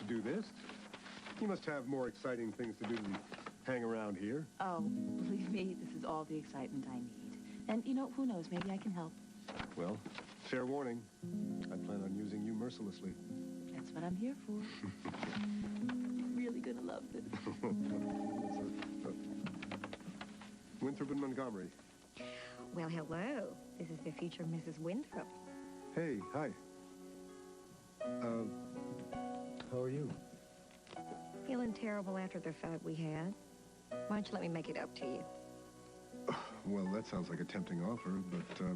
do this. You must have more exciting things to do than hang around here. Oh, believe me, this is all the excitement I need. And, you know, who knows, maybe I can help. Well, fair warning. I plan on using you mercilessly. That's what I'm here for. I'm really gonna love this. Winthrop and Montgomery. Well, hello. This is the future Mrs. Winthrop. Hey, hi. How are you? Feeling terrible after the fight we had. Why don't you let me make it up to you? Well, that sounds like a tempting offer, but,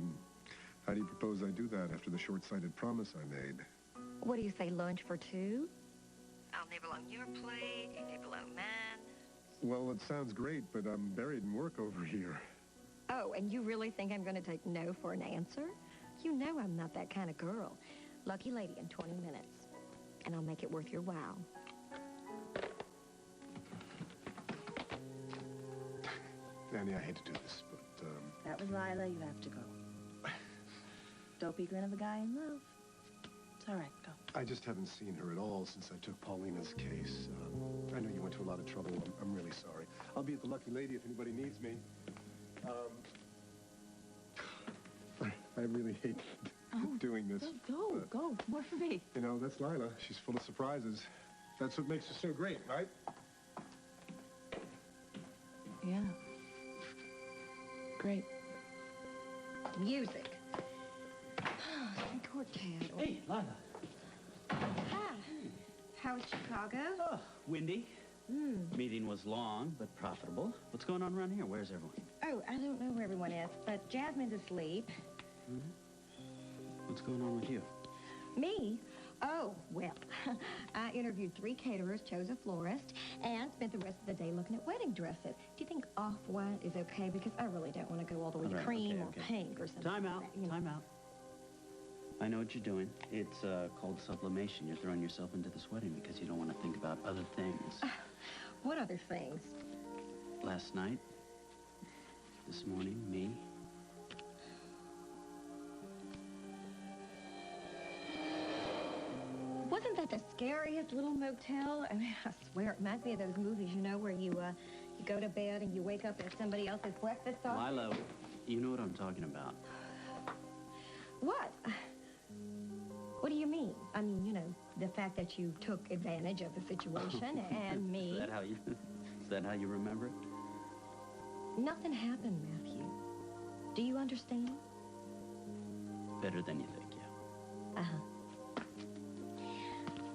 how do you propose I do that after the short-sighted promise I made? What do you say, lunch for two? I'll nibble on your plate, you nibble on mine. Well, it sounds great, but I'm buried in work over here. Oh, and you really think I'm going to take no for an answer? You know I'm not that kind of girl. Lucky lady in 20 minutes. And I'll make it worth your while. Annie, I hate to do this, but, That was Lila. You have to go. Dopey grin of a guy in love. It's all right. Go. I just haven't seen her at all since I took Paulina's case. I know you went to a lot of trouble. I'm really sorry. I'll be at the Lucky Lady if anybody needs me. I really hate doing this. Go. More for me. You know, that's Lila. She's full of surprises. That's what makes her so great, right? Yeah. Great. Music. Three quartet. Hey, Lila. Hi. How was Chicago? Oh, windy. Meeting was long, but profitable. What's going on around here? Where's everyone? Oh, I don't know where everyone is, but Jasmine's asleep. What's going on with you? Me? Oh, well, I interviewed 3 caterers, chose a florist, and spent the rest of the day looking at wedding dresses. Do you think off-white is okay? Because I really don't want to go all the way to cream or pink or something. Time out. Like that, Time out. I know what you're doing. It's called sublimation. You're throwing yourself into this wedding because you don't want to think about other things. What other things? Last night, this morning, me. Wasn't that the scariest little motel? I mean, I swear it reminds me of those movies, you know, where you go to bed and you wake up and somebody else's breakfast sauce. Lila, you know what I'm talking about. What? What do you mean? I mean, you know, the fact that you took advantage of the situation and me. Is that how you remember it? Nothing happened, Matthew. Do you understand? Better than you think, yeah. Uh-huh.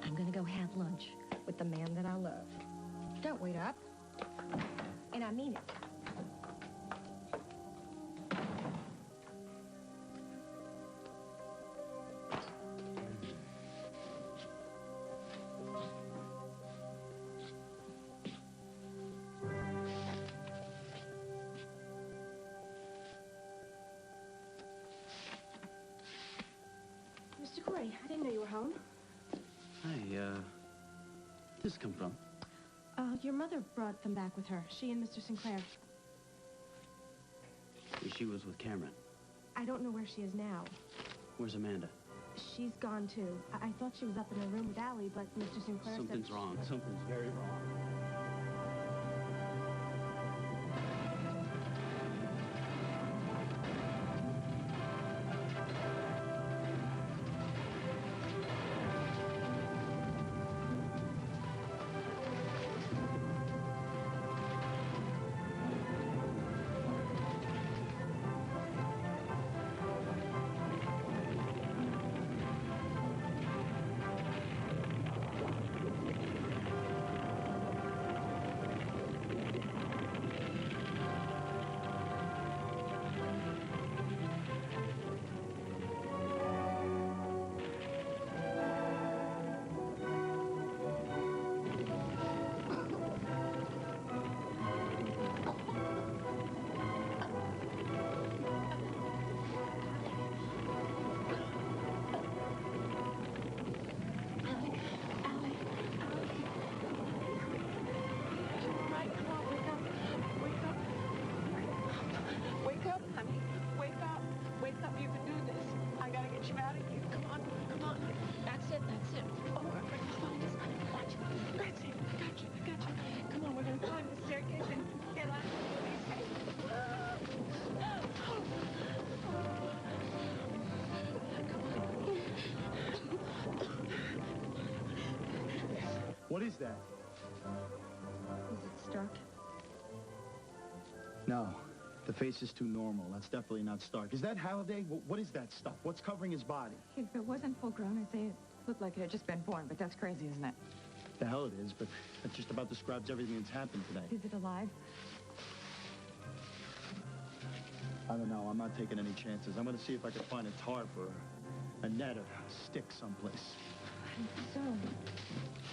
I'm gonna go have lunch with the man that I love. Don't wait up. And I mean it. Mr. Corey, I didn't know you were home. Hi, this come from? Your mother brought them back with her. She and Mr. Sinclair. She was with Cameron. I don't know where she is now. Where's Amanda? She's gone, too. I thought she was up in her room with Allie, but Mr. Sinclair Something's said... wrong. Something's very wrong. What is that? Is it Stark? No. The face is too normal. That's definitely not Stark. Is that Halliday? What is that stuff? What's covering his body? If it wasn't full grown, I'd say it looked like it had just been born, but that's crazy, isn't it? The hell it is, but that just about describes everything that's happened today. Is it alive? I don't know. I'm not taking any chances. I'm going to see if I can find a tarp or a net or a stick someplace. So,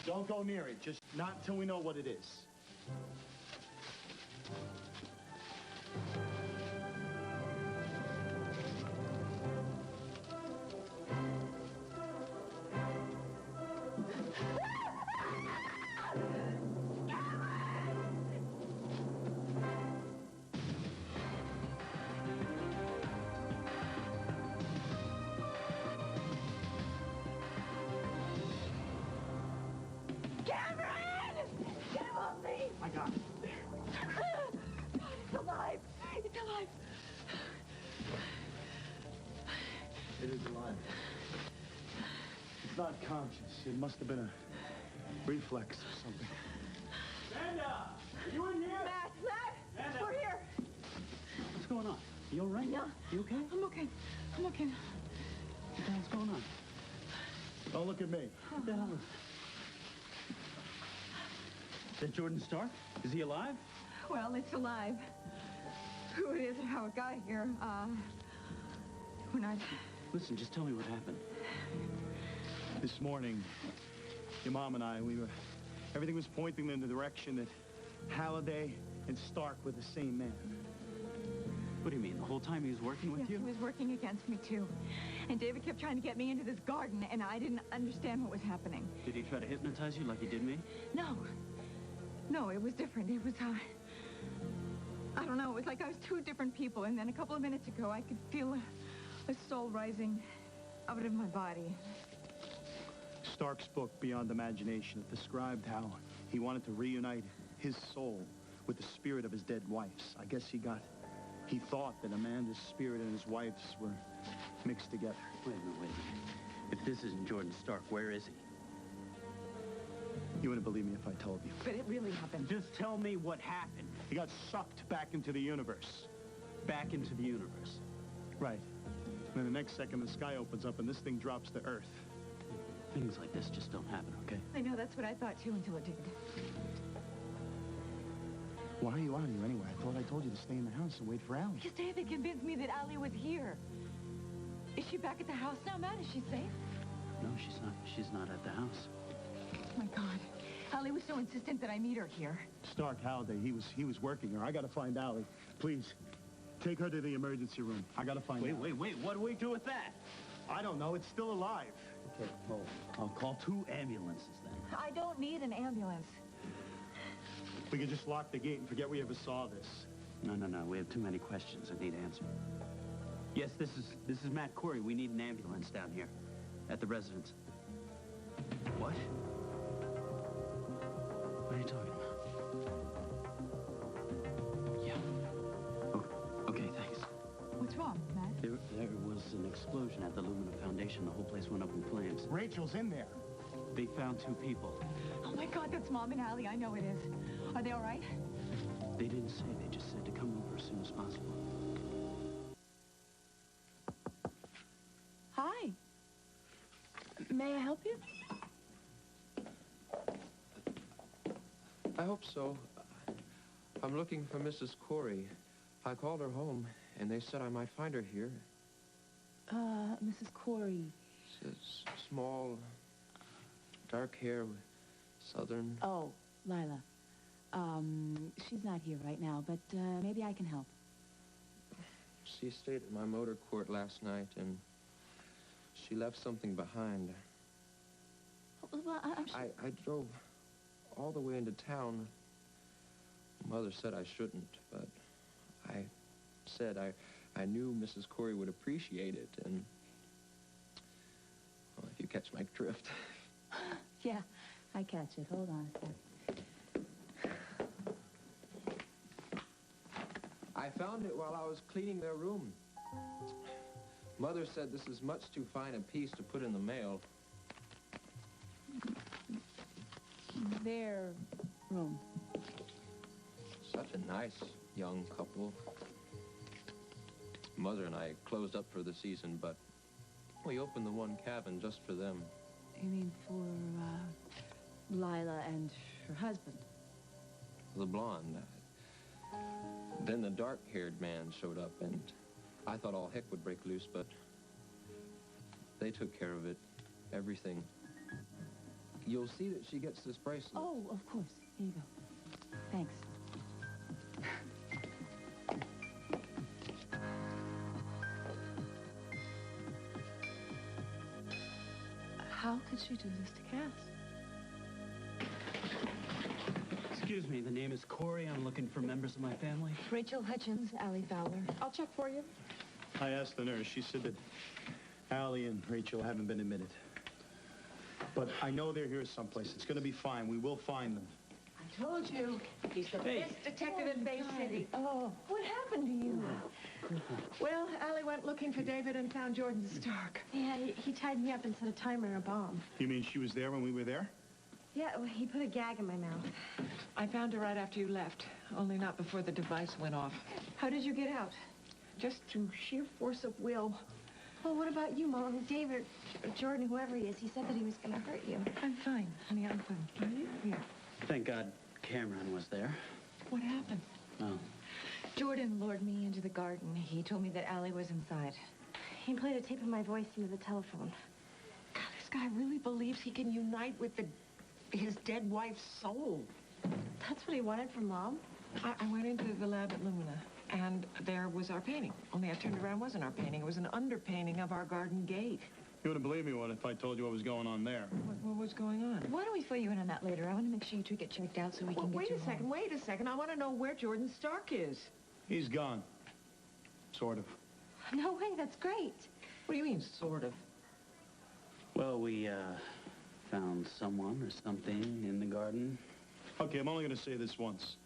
Don't go near it. Just not until we know what it is. I got it. it's alive! It's alive! It is alive. It's not conscious. It must have been a reflex or something. Amanda! Are you in here? Matt! We're here! What's going on? You all right? Yeah. You okay? I'm okay. I'm okay. What the hell's going on? Don't look at me. What the hell is... Is that Jordan Stark? Is he alive? Well, it's alive. Who it is and how it got here, we're not... Listen, just tell me what happened. This morning, your mom and I, everything was pointing in the direction that Halliday and Stark were the same man. What do you mean? The whole time he was working with Yes, you? he was working against me, too. And David kept trying to get me into this garden, and I didn't understand what was happening. Did he try to hypnotize you like he did me? No. No, it was different. It was, I don't know. It was like I was two different people, and then a couple of minutes ago, I could feel a soul rising out of my body. Stark's book, Beyond Imagination, it described how he wanted to reunite his soul with the spirit of his dead wife's. I guess he thought that Amanda's spirit and his wife's were mixed together. Wait a minute. If this isn't Jordan Stark, where is he? You wouldn't believe me if I told you. But it really happened. Just tell me what happened. He got sucked back into the universe. Back into the universe. Right. And then the next second, the sky opens up and this thing drops to Earth. Things like this just don't happen, okay? I know, that's what I thought, too, until it did. Why are you out here anyway? I thought I told you to stay in the house and wait for Allie. Because David convinced me that Allie was here. Is she back at the house now, Matt? Is she safe? No, she's not. She's not at the house. Oh, my God. Allie was so insistent that I meet her here. Stark Halliday, he was working her. I gotta find Allie. Please, take her to the emergency room. I gotta find Allie. Wait. What do we do with that? I don't know. It's still alive. Okay, well, I'll call 2 ambulances then. I don't need an ambulance. We can just lock the gate and forget we ever saw this. No. We have too many questions I need answered. Yes, this is Matt Corey. We need an ambulance down here at the residence. What? What are you talking about? Yeah. Okay, thanks. What's wrong, Matt? There was an explosion at the Lumina Foundation. The whole place went up in flames. Rachel's in there. They found 2 people. Oh, my God, that's Mom and Allie. I know it is. Are they all right? They didn't say. They just said to come over as soon as possible. Hi. May I help you? I hope so. I'm looking for Mrs. Corey. I called her home, and they said I might find her here. Mrs. Corey. She's small, dark hair, southern. Oh, Lila. She's not here right now, but maybe I can help. She stayed at my motor court last night, and she left something behind. Well, I'm sure... I drove all the way into town. Mother said I shouldn't, but I said I knew Mrs. Corey would appreciate it, and, well, if you catch my drift. Yeah, I catch it. Hold on a sec. I found it while I was cleaning their room. Mother said this is much too fine a piece to put in the mail. room. Such a nice young couple. Mother and I closed up for the season, but we opened the one cabin just for them. You mean for, Lila and her husband? The blonde. Then the dark-haired man showed up, and I thought all heck would break loose, but they took care of it. Everything. You'll see that she gets this bracelet. Oh, of course. Here you go. Thanks. How could she do this to Cass? Excuse me, the name is Corey. I'm looking for members of my family. Rachel Hutchins, Allie Fowler. I'll check for you. I asked the nurse. She said that Allie and Rachel haven't been admitted. But I know they're here someplace. It's going to be fine. We will find them. I told you. He's the best detective in Bay City. Oh, what happened to you? Well, Allie went looking for David and found Jordan Stark. Yeah, he tied me up and set a timer and a bomb. You mean she was there when we were there? Yeah, well, he put a gag in my mouth. I found her right after you left, only not before the device went off. How did you get out? Just through sheer force of will. Well, what about you, Mom? David, Jordan, whoever he is, he said that he was going to hurt you. I'm fine, honey, I'm fine. Are you? Yeah. Thank God Cameron was there. What happened? Oh. Jordan lured me into the garden. He told me that Allie was inside. He played a tape of my voice into the telephone. God, this guy really believes he can unite with his dead wife's soul. That's what he wanted from Mom? I went into the lab at Lumina, and there was our painting. Only I turned around, it wasn't our painting. It was an underpainting of our garden gate. You wouldn't believe me if I told you what was going on there. What was going on? Why don't we fill you in on that later? I want to make sure you two get checked out so we can get you home. Wait a second. I want to know where Jordan Stark is. He's gone. Sort of. No way, that's great. What do you mean, sort of? Well, we, found someone or something in the garden. Okay, I'm only going to say this once.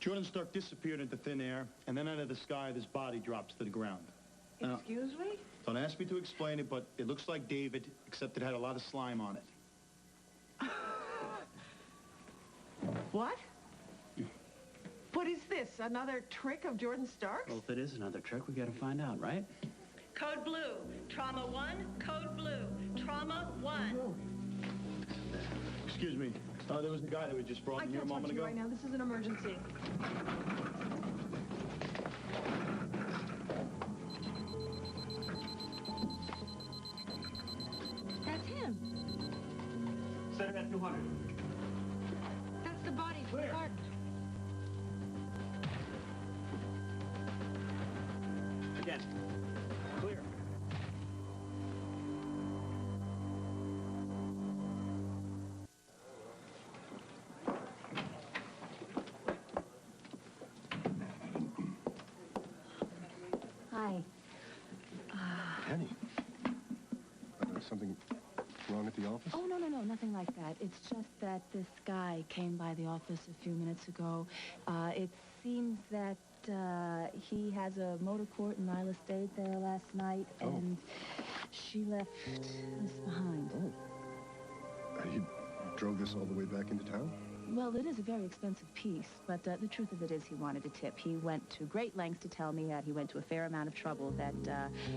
Jordan Stark disappeared into thin air, and then out of the sky, this body drops to the ground. Now, Excuse me? don't ask me to explain it, but it looks like David, except it had a lot of slime on it. What? What is this? Another trick of Jordan Stark's? Well, if it is another trick, we got to find out, right? Code blue. Trauma 1, code blue. Trauma 1. Excuse me. There was a guy that we just brought in here a moment ago. Right now, this is an emergency. That's him. Set it at 200. That's the body from the garden. Again. Clear. Hi. Annie, something wrong at the office? Oh, no, nothing like that. It's just that this guy came by the office a few minutes ago. It seems that he has a motor court and Lila stayed there last night, and she left this behind. Oh. He drove this all the way back into town? Well, it is a very expensive piece, but the truth of it is he wanted a tip. He went to great lengths to tell me that he went to a fair amount of trouble, that,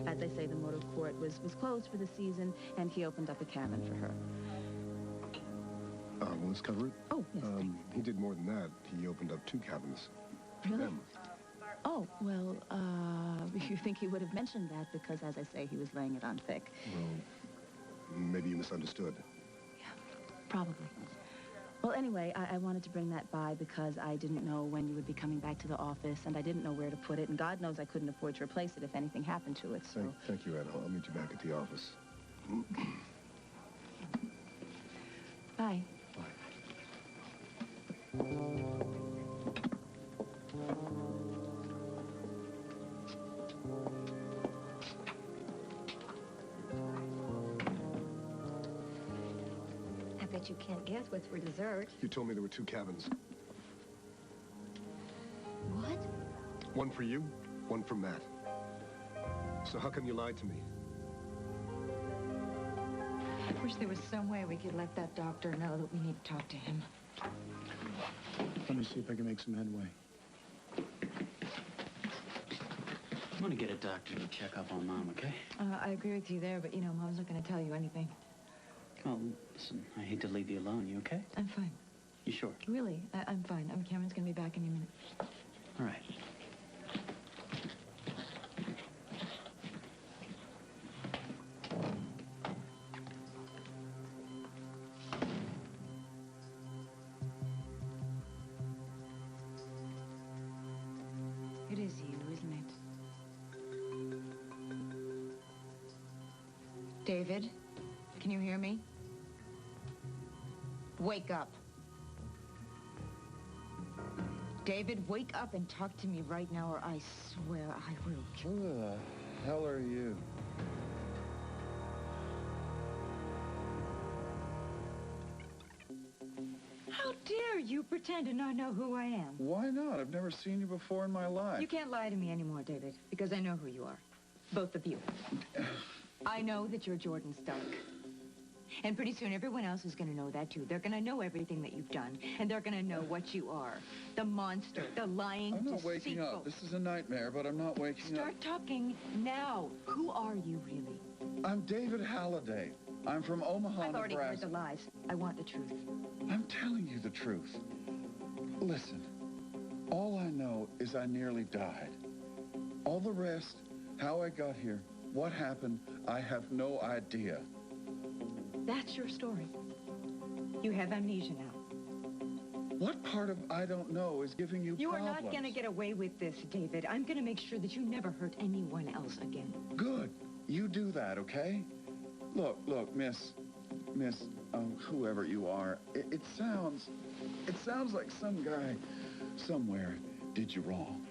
as they say, the motor court was closed for the season, and he opened up a cabin for her. Well, let's cover it. Oh, yes, thanks. He did more than that. He opened up 2 cabins. For Really? them. Oh, well, you think he would have mentioned that because, as I say, he was laying it on thick. Well, maybe you misunderstood. Yeah, probably. Well, anyway, I wanted to bring that by because I didn't know when you would be coming back to the office, and I didn't know where to put it, and God knows I couldn't afford to replace it if anything happened to it, so... Thank you, Ed. I'll meet you back at the office. Bye. I bet you can't guess what's for dessert. You told me there were 2 cabins. What? One for you, one for Matt. So how come you lied to me? I wish there was some way we could let that doctor know that we need to talk to him. Let me see if I can make some headway. I'm gonna get a doctor to check up on Mom, okay? I agree with you there, but, you know, Mom's not going to tell you anything. Oh, listen, I hate to leave you alone. You okay? I'm fine. You sure? Really, I'm fine. Cameron's going to be back any minute. All right. It is you, isn't it? David, can you hear me? Wake up. David, wake up and talk to me right now, or I swear I will kill you. Who the hell are you? How dare you pretend to not know who I am? Why not? I've never seen you before in my life. You can't lie to me anymore, David, because I know who you are. Both of you. I know that you're Jordan Stark. And pretty soon everyone else is going to know that, too. They're going to know everything that you've done, and they're going to know what you are. The monster, the lying, I'm not deceitful. waking up. This is a nightmare, but I'm not waking up. Start talking now. Who are you, really? I'm David Halliday. I'm from Omaha, I've already heard Nebraska. the lies. I want the truth. I'm telling you the truth. Listen, all I know is I nearly died. All the rest, how I got here, what happened, I have no idea. That's your story. You have amnesia now. What part of I don't know is giving you You are problems? not going to get away with this, David. I'm going to make sure that you never hurt anyone else again. Good. You do that, okay? Look, Miss, whoever you are, it sounds like some guy somewhere did you wrong.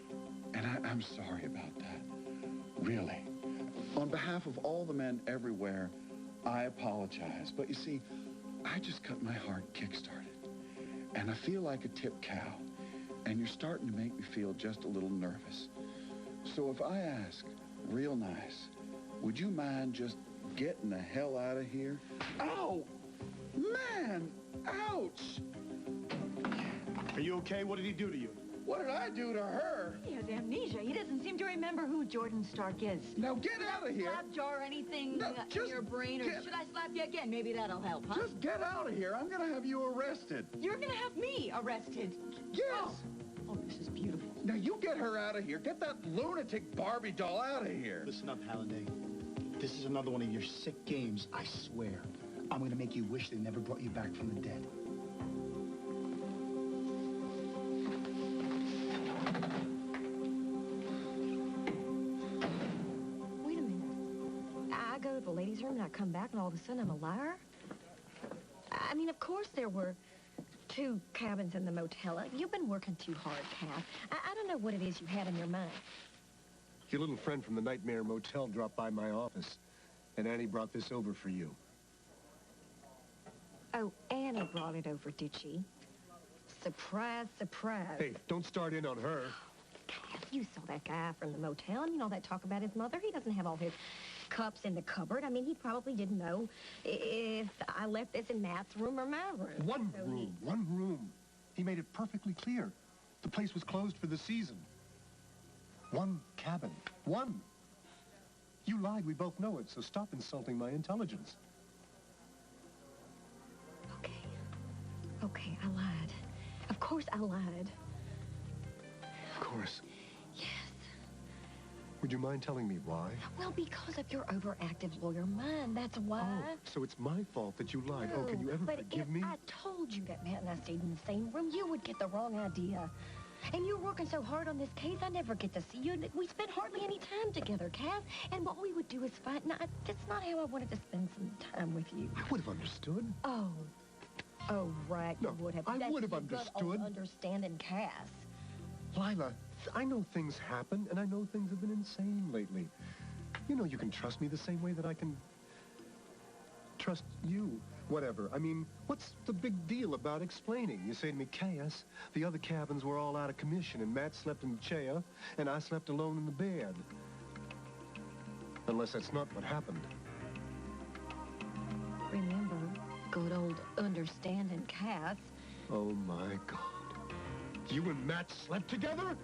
And I'm sorry about that. Really. On behalf of all the men everywhere, I apologize. But you see, I just got my heart kick-started. And I feel like a tip cow. And you're starting to make me feel just a little nervous. So if I ask, real nice, would you mind just getting the hell out of here? Ow! Man! Ouch! Are you okay? What did he do to you? What did I do to her? He has amnesia. He doesn't seem to remember who Jordan Stark is. Now get out of here! Slap jaw or anything No, in just your brain, or get- should I slap you again? Maybe that'll help, huh? Just get out of here. I'm gonna have you arrested. You're gonna have me arrested. Yes! Oh, this is beautiful. Now you get her out of here. Get that lunatic Barbie doll out of here. Listen up, Halliday. This is another one of your sick games, I swear. I'm gonna make you wish they never brought you back from the dead. Wait a minute. I go to the ladies' room and I come back and all of a sudden I'm a liar? I mean, of course there were 2 cabins in the motel. You've been working too hard, Kath. I don't know what it is you had in your mind. Your little friend from the Nightmare Motel dropped by my office, and Annie brought this over for you. Oh, Annie brought it over, did she? Surprise, surprise. Hey, don't start in on her. Kath, you saw that guy from the motel, and you know all that talk about his mother. He doesn't have all his cups in the cupboard. I mean, he probably didn't know if I left this in Matt's room or my room. One So room. He made it perfectly clear. The place was closed for the season. 1 cabin. 1. You lied, we both know it, so stop insulting my intelligence. Okay, I lied. Of course I lied. Of course. Yes. Would you mind telling me why? Well, because of your overactive lawyer mind, that's why. Oh, so it's my fault that you lied. Oh, can you ever but forgive if me? I told you that Matt and I stayed in the same room, you would get the wrong idea. And you're working so hard on this case, I never get to see you. We spend hardly any time together, Kath. And what we would do is fight. Now, that's not how I wanted to spend some time with you. I would have understood. Oh, right, No, you would have. I That's would have the good old understood. understanding, Cass. Lila, I know things happen, and I know things have been insane lately. You know you can trust me the same way that I can trust you. Whatever. I mean, what's the big deal about explaining? You say to me, Cass, the other cabins were all out of commission, and Matt slept in the chair, and I slept alone in the bed. Unless that's not what happened. Remember, good old understanding Cass. Oh, my God. You and Matt slept together?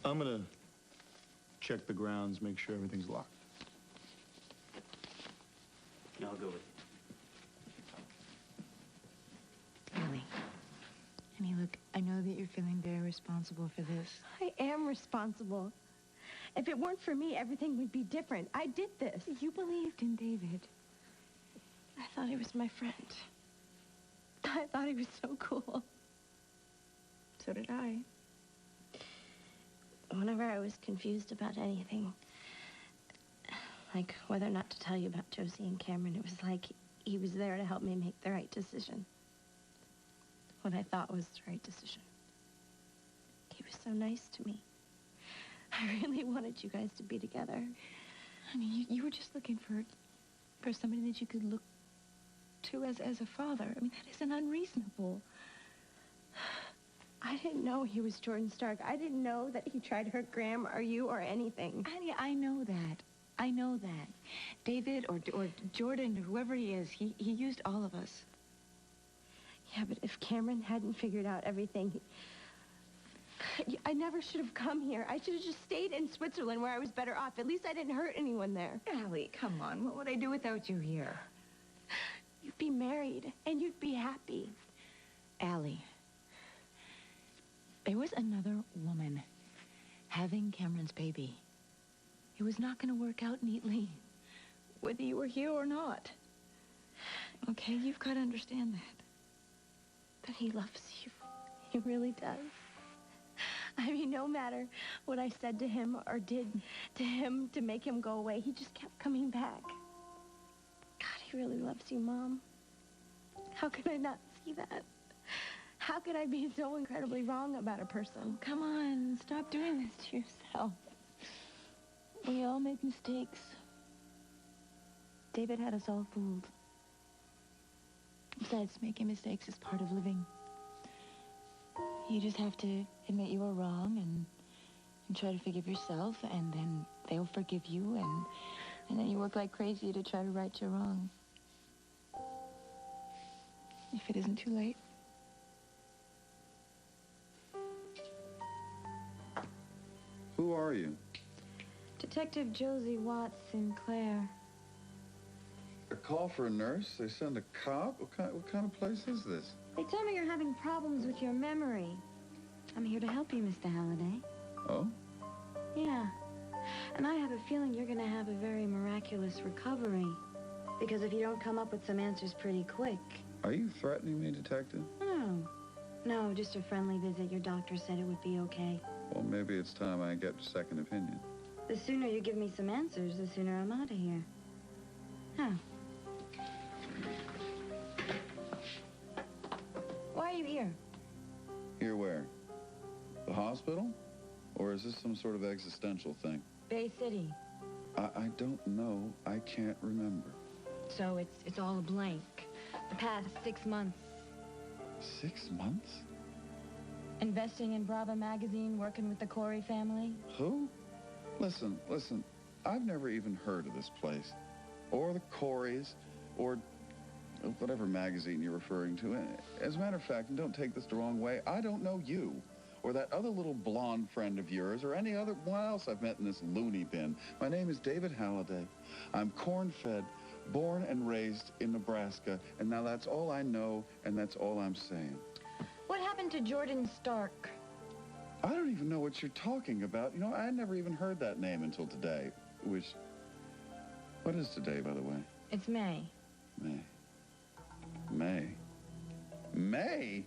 I'm gonna check the grounds, make sure everything's locked. Yeah, I'll go with you. Ellie. Honey, look, I know that you're feeling very responsible for this. I am responsible. If it weren't for me, everything would be different. I did this. You believed in David. I thought he was my friend. I thought he was so cool. So did I. Whenever I was confused about anything, like whether or not to tell you about Josie and Cameron, it was like he was there to help me make the right decision. What I thought was the right decision. He was so nice to me. I really wanted you guys to be together. Honey, you were just looking for somebody that you could look to as a father. I mean, that isn't unreasonable. I didn't know he was Jordan Stark. I didn't know that he tried to hurt Graham or you or anything. Honey, I know that. I know that. David or Jordan, whoever he is, he used all of us. Yeah, but if Cameron hadn't figured out everything, I never should have come here. I should have just stayed in Switzerland where I was better off. At least I didn't hurt anyone there. Allie, come on. What would I do without you here? You'd be married, and you'd be happy. Allie, there was another woman having Cameron's baby. It was not going to work out neatly, whether you were here or not. Okay, you've got to understand that. But he loves you. He really does. I mean, no matter what I said to him or did to him to make him go away, he just kept coming back. God, he really loves you, Mom. How could I not see that? How could I be so incredibly wrong about a person? Oh, come on, stop doing this to yourself. We all make mistakes. David had us all fooled. Besides, making mistakes is part of living. You just have to admit you were wrong and try to forgive yourself, and then they'll forgive you, and then you work like crazy to try to right your wrong. If it isn't too late. Who are you? Detective Josie Watts Sinclair. A call for a nurse? They send a cop? What kind of place is this? They tell me you're having problems with your memory. I'm here to help you, Mr. Halliday. Oh? Yeah. And I have a feeling you're going to have a very miraculous recovery. Because if you don't come up with some answers pretty quick... Are you threatening me, Detective? No. No, just a friendly visit. Your doctor said it would be okay. Well, maybe it's time I get a second opinion. The sooner you give me some answers, the sooner I'm out of here. Huh. Why are you here? Here where? The hospital? Or is this some sort of existential thing? Bay City. I don't know. I can't remember. So it's all a blank. The past 6 months. 6 months? Investing in Brava magazine, working with the Corey family. Who? Listen. I've never even heard of this place. Or the Coreys, or whatever magazine you're referring to. As a matter of fact, and don't take this the wrong way, I don't know you, or that other little blonde friend of yours, or any other one else I've met in this loony bin. My name is David Halliday. I'm corn-fed, born and raised in Nebraska, and now that's all I know, and that's all I'm saying. What happened to Jordan Stark? I don't even know what you're talking about. You know, I never even heard that name until today, which... What is today, by the way? It's May. May?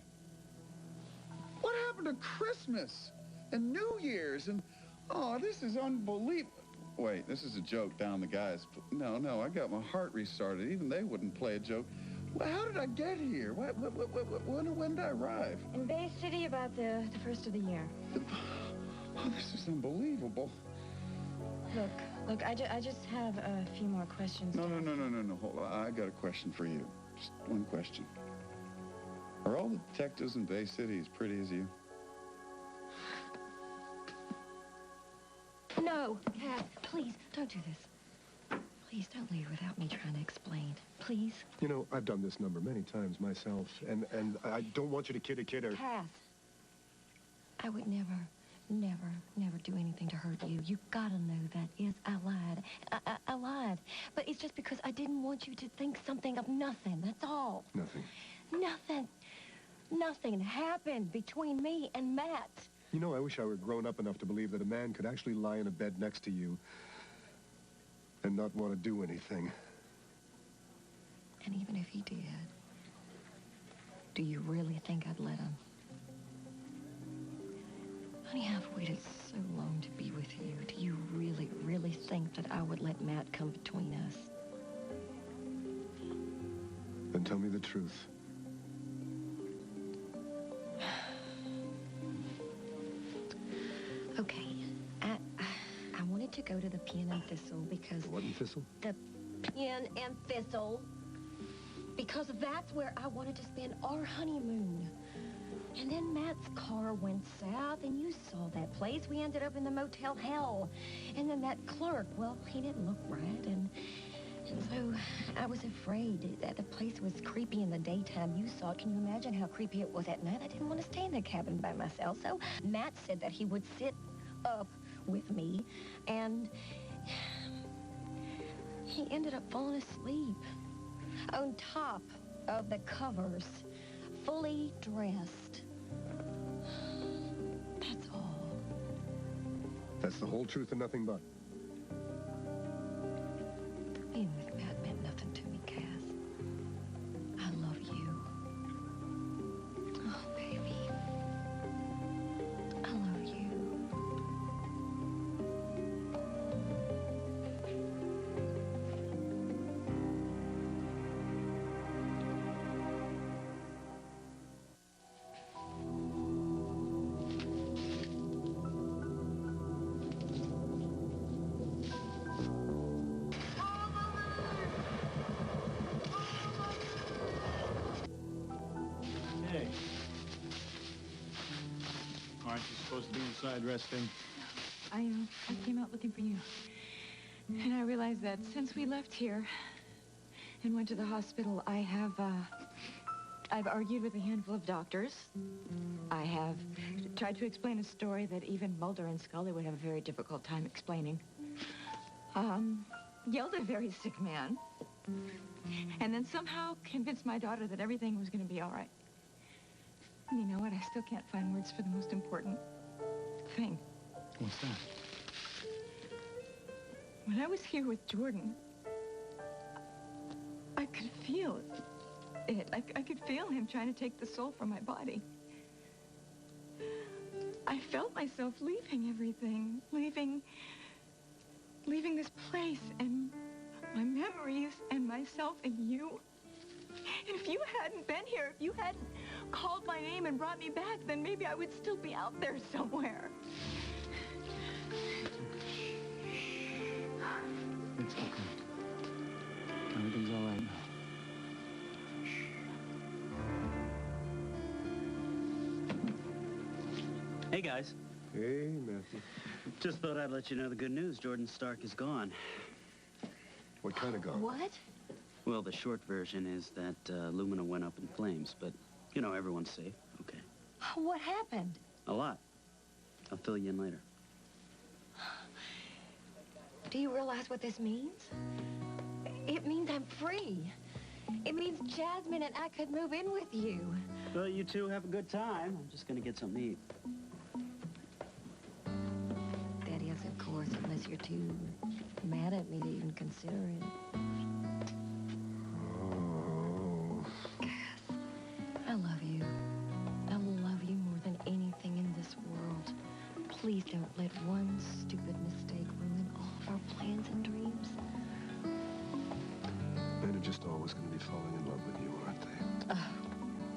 What happened to Christmas and New Year's and... Oh, this is unbelievable. Wait, this is a joke down the guys. No, I got my heart restarted. Even they wouldn't play a joke. Well, how did I get here? When did I arrive? In Bay City about the first of the year. Oh, this is unbelievable. Look, I just have a few more questions. No. Hold on. I got a question for you. Just one question. Are all the detectives in Bay City as pretty as you? No, Cat, please, don't do this. Please don't leave without me trying to explain. Please. You know, I've done this number many times myself, and I don't want you to kid a kid or... Cass, I would never do anything to hurt you. You've got to know that. Yes, I lied. I lied. But it's just because I didn't want you to think something of nothing. That's all. Nothing. Nothing happened between me and Matt. You know, I wish I were grown up enough to believe that a man could actually lie in a bed next to you and not want to do anything. And even if he did, do you really think I'd let him? Honey, I've waited so long to be with you. Do you really think that I would let Matt come between us? Then tell me the truth. Okay, I wanted to go to the Pin and Thistle because... What and Thistle? The Pin and Thistle. Because that's where I wanted to spend our honeymoon. And then Matt's car went south, and you saw that place. We ended up in the Motel Hell. And then that clerk, well, he didn't look right, and so I was afraid that the place was creepy in the daytime. You saw it. Can you imagine how creepy it was at night? I didn't want to stay in the cabin by myself, so Matt said that he would sit up with me, and he ended up falling asleep on top of the covers, fully dressed. That's all. That's the whole truth and nothing but. Being with Matt meant nothing to me, Cass. I love you. Oh, baby. I love you. Hey. Aren't you supposed to be inside resting? I came out looking for you. And I realized that since we left here and went to the hospital, I've argued with a handful of doctors. I have tried to explain a story that even Mulder and Scully would have a very difficult time explaining. Yelled at a very sick man. And then somehow convinced my daughter that everything was going to be all right. And you know what? I still can't find words for the most important thing. What's that? When I was here with Jordan, I could feel it. I could feel him trying to take the soul from my body. I felt myself leaving everything, leaving this place and my memories and myself and you. And if you hadn't been here, if you hadn't called my name and brought me back, then maybe I would still be out there somewhere. It's okay. Everything's all right now. Hey, guys. Hey, Matthew. Just thought I'd let you know the good news. Jordan Stark is gone. What kind of gone? What? Well, the short version is that Lumina went up in flames, but, you know, everyone's safe. Okay. What happened? A lot. I'll fill you in later. Do you realize what this means? It means I'm free. It means Jasmine and I could move in with you. Well, you two have a good time. I'm just gonna get something to eat. That is, of course, unless you're too mad at me to even consider it. Oh. Cass, I love you. I love you more than anything in this world. Please don't let one stupid mistake ruin all of our plans and dreams. Men are just always going to be falling in love with you, aren't they?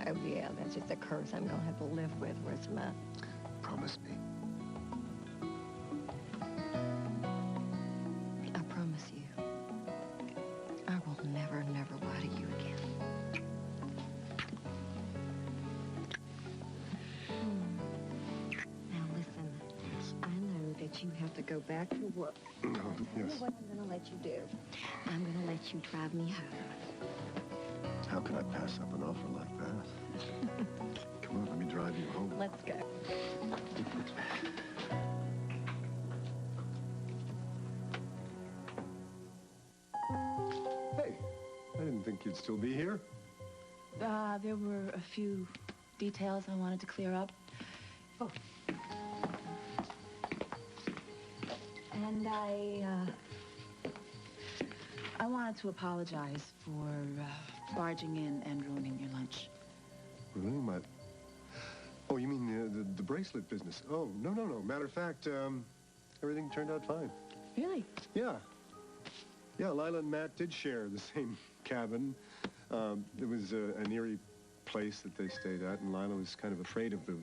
Oh, yeah, that's just a curse I'm going to have to live with. Where's my... Promise me. I promise you. I will never, never lie to you again. Now, listen. I know that you have to go back to work. Oh, You know yes. what I'm going to let you do? I'm going to let you drive me home. How can I pass up an offer like that? Come on, let me drive you home. Let's go. Hey, I didn't think you'd still be here. There were a few details I wanted to clear up. Oh. And I wanted to apologize for barging in and ruining your lunch. Ruining my... Oh, you mean the bracelet business? Oh, no. Matter of fact, everything turned out fine. Really? Yeah. Yeah, Lila and Matt did share the same cabin. There was an eerie place that they stayed at, and Lila was kind of afraid of the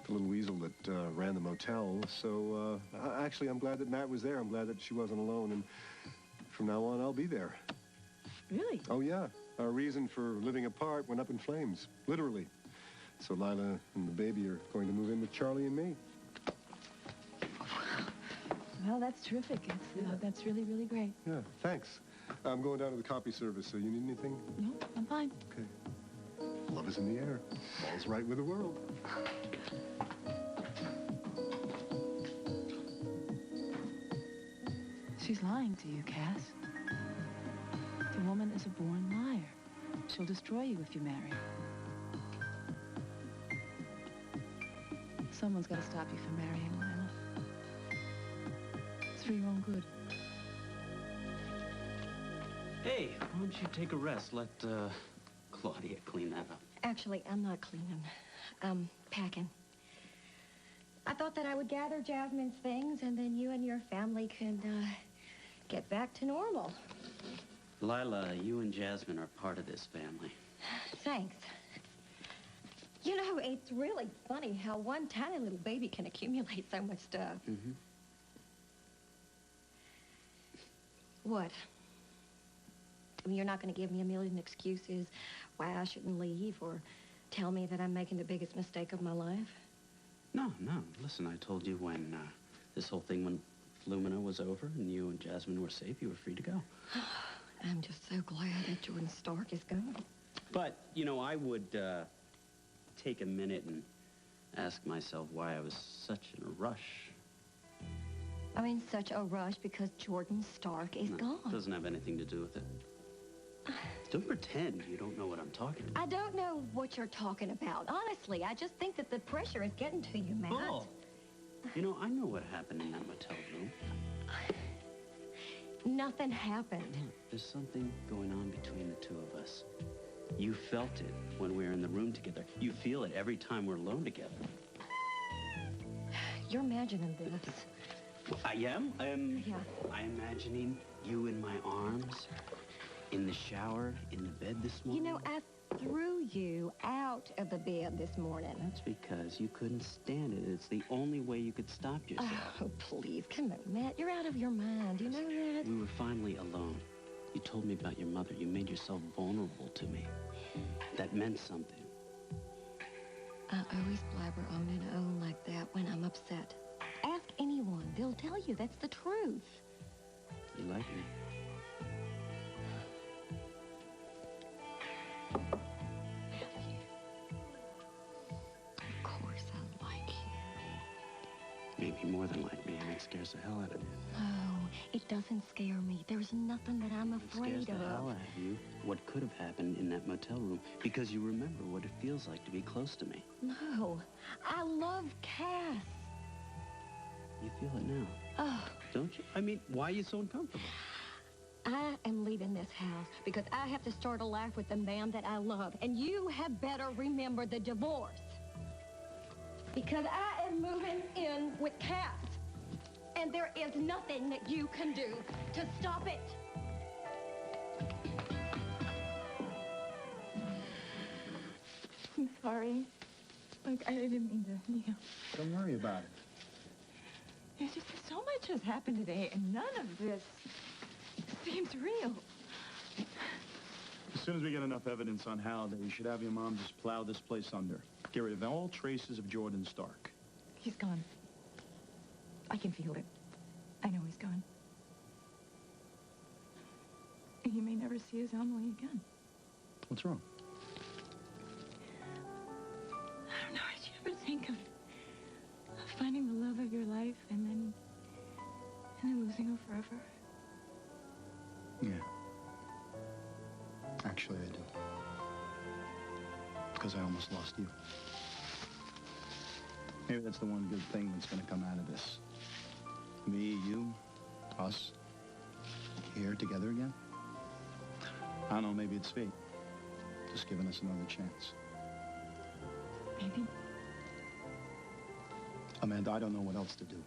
little weasel that ran the motel. So, actually, I'm glad that Matt was there. I'm glad that she wasn't alone, and from now on, I'll be there. Really? Oh, yeah. Our reason for living apart went up in flames, literally. So Lila and the baby are going to move in with Charlie and me. Well, that's terrific. That's really, really great. Yeah, thanks. I'm going down to the copy service, so you need anything? No, I'm fine. Okay. Love is in the air. All's right with the world. She's lying to you, Cass. The woman is a born liar. She'll destroy you if you marry her. Someone's got to stop you from marrying Lila. It's for your own good. Hey, why don't you take a rest? Let Claudia clean that up. Actually, I'm not cleaning. I'm packing. I thought that I would gather Jasmine's things, and then you and your family could get back to normal. Lila, you and Jasmine are part of this family. Thanks. You know, it's really funny how one tiny little baby can accumulate so much stuff. Mm-hmm. What? I mean, you're not going to give me a million excuses why I shouldn't leave or tell me that I'm making the biggest mistake of my life? No. Listen, I told you when this whole thing when Lumina was over and you and Jasmine were safe, you were free to go. I'm just so glad that Jordan Stark is gone. But, you know, I would take a minute and ask myself why I was such in a rush. I mean, such a rush because Jordan Stark is gone. It doesn't have anything to do with it. Don't pretend you don't know what I'm talking about. I don't know what you're talking about. Honestly, I just think that the pressure is getting to you, Matt. Oh. You know, I know what happened in that motel room. Nothing happened. There's something going on between the two of us. You felt it when we were in the room together. You feel it every time we're alone together. You're imagining this. Well, I am. Yeah. I'm imagining you in my arms, in the shower, in the bed this morning. You know, I threw you out of the bed this morning. That's because you couldn't stand it. It's the only way you could stop yourself. Oh, please, come on, Matt. You're out of your mind. You know that? We were finally alone. You told me about your mother. You made yourself vulnerable to me. That meant something. I always blabber on and on like that when I'm upset. Ask anyone. They'll tell you that's the truth. You like me? Of course I like you. Maybe more than like me, and it scares the hell out of you. No, it doesn't scare me. There's nothing that I'm It afraid scares the hell out of you what could have happened in that motel room because you remember what it feels like to be close to me. No, I love Cass. You feel it now, Oh, don't you? I mean, why are you so uncomfortable? I am leaving this house because I have to start a life with the man that I love. And you have better remember the divorce. Because I am moving in with Cass. And there is nothing that you can do to stop it. I'm sorry. Look, I didn't mean to, you know. Don't worry about it. It's just so much has happened today, and none of this seems real. As soon as we get enough evidence on Halliday, we should have your mom just plow this place under. Get rid of all traces of Jordan Stark. He's gone. I can feel it. I know he's gone. He may never see his Emily again. What's wrong? I don't know. Did you ever think of finding the love of your life and then losing her forever? Yeah. Actually, I do. Because I almost lost you. Maybe that's the one good thing that's going to come out of this. Me, you, us, here together again. I don't know, maybe it's fate. Just giving us another chance. Maybe. Amanda, I don't know what else to do.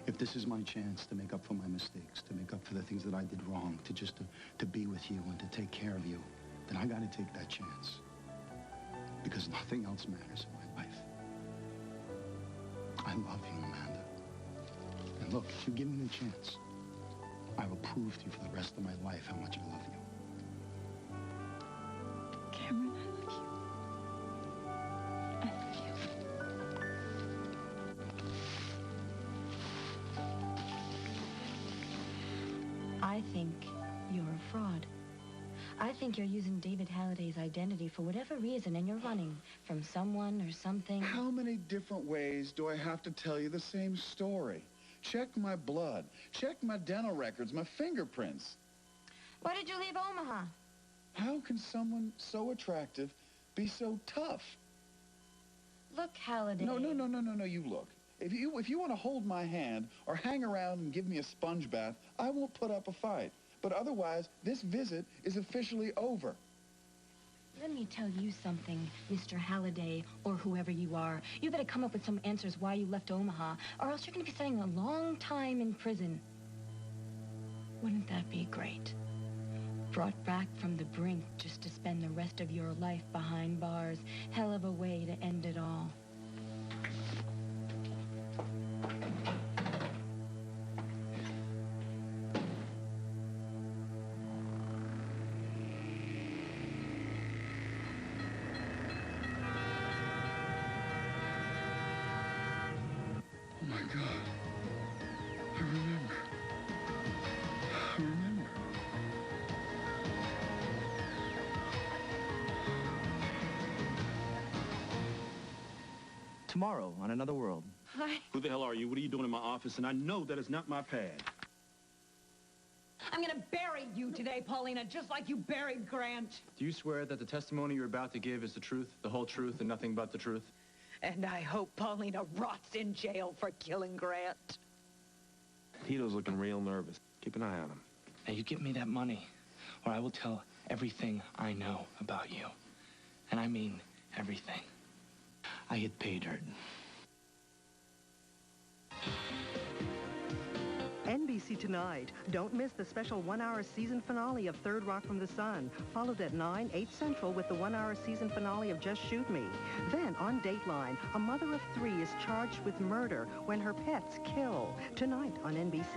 If this is my chance to make up for my mistakes, to make up for the things that I did wrong, to be with you and to take care of you, then I gotta take that chance. Because nothing else matters in my life. I love you, Amanda. And look, if you give me the chance, I will prove to you for the rest of my life how much I love you. Cameron, I love you. I love you. I think you're a fraud. I think you're using David Halliday's identity for whatever reason, and you're running from someone or something. How many different ways do I have to tell you the same story? Check my blood. Check my dental records, my fingerprints. Why did you leave Omaha? How can someone so attractive be so tough? Look, Halliday. No, you look. If you want to hold my hand or hang around and give me a sponge bath, I won't put up a fight. But otherwise, this visit is officially over. Let me tell you something, Mr. Halliday, or whoever you are. You better come up with some answers why you left Omaha, or else you're going to be spending a long time in prison. Wouldn't that be great? Brought back from the brink just to spend the rest of your life behind bars. Hell of a way to end it all. Oh my God. I remember. I remember. Tomorrow on Another World. Hi. Who the hell are you? What are you doing in my office? And I know that is not my pad. I'm gonna bury you today, Paulina, just like you buried Grant. Do you swear that the testimony you're about to give is the truth, the whole truth, and nothing but the truth? And I hope Paulina rots in jail for killing Grant. Tito's looking real nervous. Keep an eye on him. Now you give me that money, or I will tell everything I know about you. And I mean everything. I get paid dirt. NBC Tonight. Don't miss the special one-hour season finale of Third Rock from the Sun, followed at 9, 8 Central with the one-hour season finale of Just Shoot Me. Then, on Dateline, a mother of 3 is charged with murder when her pets kill. Tonight on NBC.